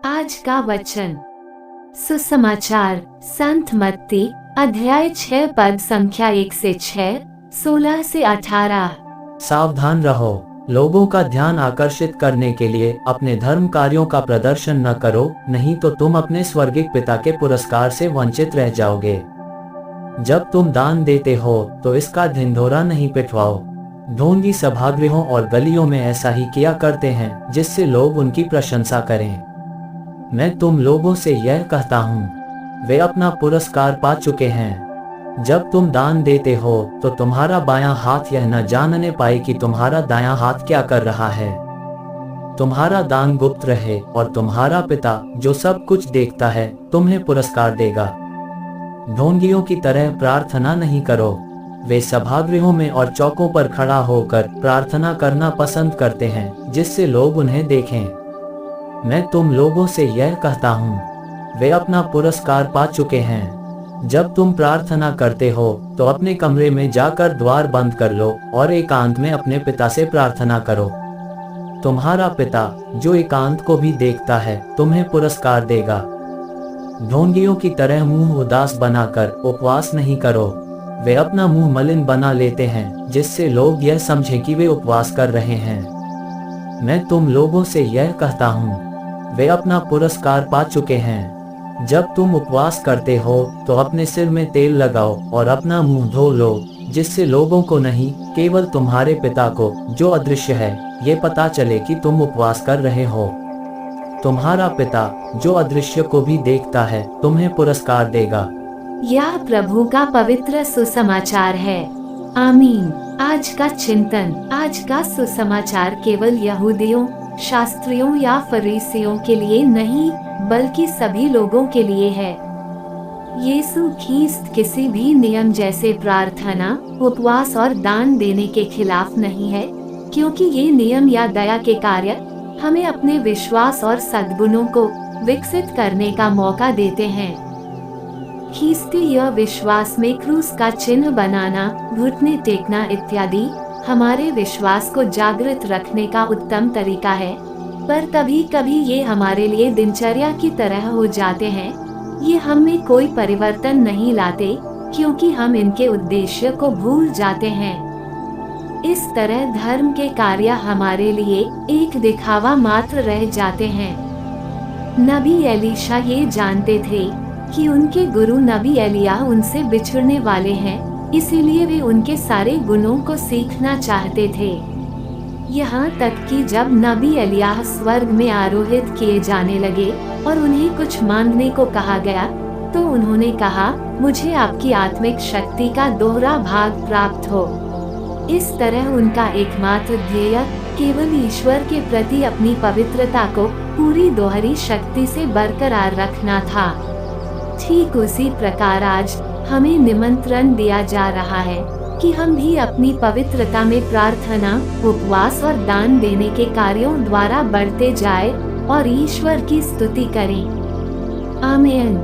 आज का वचन। सुसमाचार संत मत्ती अध्याय 6 पद संख्या 1 से 6, 16 से 18। सावधान रहो, लोगों का ध्यान आकर्षित करने के लिए अपने धर्म कार्यों का प्रदर्शन न करो, नहीं तो तुम अपने स्वर्गिक पिता के पुरस्कार से वंचित रह जाओगे। जब तुम दान देते हो तो इसका ढिंढोरा नहीं पिटवाओ। ढोंगी सभागृहों और गलियों में ऐसा ही किया करते हैं, जिससे लोग उनकी प्रशंसा करें। मैं तुम लोगों से यह कहता हूँ, वे अपना पुरस्कार पा चुके हैं। जब तुम दान देते हो तो तुम्हारा बायां हाथ यह न जानने पाए कि तुम्हारा दायां हाथ क्या कर रहा है। तुम्हारा दान गुप्त रहे और तुम्हारा पिता जो सब कुछ देखता है तुम्हें पुरस्कार देगा। ढोंगियों की तरह प्रार्थना नहीं करो, वे सभागृहों में और चौकों पर खड़ा होकर प्रार्थना करना पसंद करते हैं, जिससे लोग उन्हें देखें। मैं तुम लोगों से यह कहता हूँ, वे अपना पुरस्कार पा चुके हैं। जब तुम प्रार्थना करते हो तो अपने कमरे में जाकर द्वार बंद कर लो और एकांत में अपने पिता से प्रार्थना करो। तुम्हारा पिता जो एकांत को भी देखता है तुम्हें पुरस्कार देगा। ढोंगियों की तरह मुंह उदास बनाकर उपवास नहीं करो, वे अपना मुंह मलिन बना लेते हैं, जिससे लोग यह समझें कि वे उपवास कर रहे हैं। मैं तुम लोगों से यह कहता हूँ, वे अपना पुरस्कार पा चुके हैं। जब तुम उपवास करते हो तो अपने सिर में तेल लगाओ और अपना मुंह धो लो, जिससे लोगों को नहीं, केवल तुम्हारे पिता को जो अदृश्य है ये पता चले कि तुम उपवास कर रहे हो। तुम्हारा पिता जो अदृश्य को भी देखता है तुम्हें पुरस्कार देगा। यह प्रभु का पवित्र सुसमाचार है। आमीन। आज का चिंतन। आज का सुसमाचार केवल यहूदियों, शास्त्रियों या फरीसियों के लिए नहीं, बल्कि सभी लोगों के लिए है। यीशु ख्रीस्त किसी भी नियम जैसे प्रार्थना, उपवास और दान देने के खिलाफ नहीं है, क्योंकि ये नियम या दया के कार्य हमें अपने विश्वास और सद्गुणों को विकसित करने का मौका देते हैं। ख्रीस्तीय विश्वास में क्रूस का चिन्ह बनाना, घुटने टेकना इत्यादि हमारे विश्वास को जागृत रखने का उत्तम तरीका है, पर कभी कभी ये हमारे लिए दिनचर्या की तरह हो जाते हैं। ये हम में कोई परिवर्तन नहीं लाते, क्योंकि हम इनके उद्देश्य को भूल जाते हैं। इस तरह धर्म के कार्य हमारे लिए एक दिखावा मात्र रह जाते हैं। नबी एलीशा ये जानते थे कि उनके गुरु नबी एलिया उनसे बिछड़ने वाले हैं, इसीलिए वे उनके सारे गुणों को सीखना चाहते थे। यहाँ तक कि जब नबी एलिया स्वर्ग में आरोहित किए जाने लगे और उन्हें कुछ मांगने को कहा गया, तो उन्होंने कहा, मुझे आपकी आत्मिक शक्ति का दोहरा भाग प्राप्त हो। इस तरह उनका एकमात्र ध्येय केवल ईश्वर के प्रति अपनी पवित्रता को पूरी दोहरी शक्ति से बरकरार रखना था। ठीक उसी प्रकार आज हमें निमंत्रण दिया जा रहा है कि हम भी अपनी पवित्रता में प्रार्थना, उपवास और दान देने के कार्यों द्वारा बढ़ते जाएं और ईश्वर की स्तुति करें। आमीन।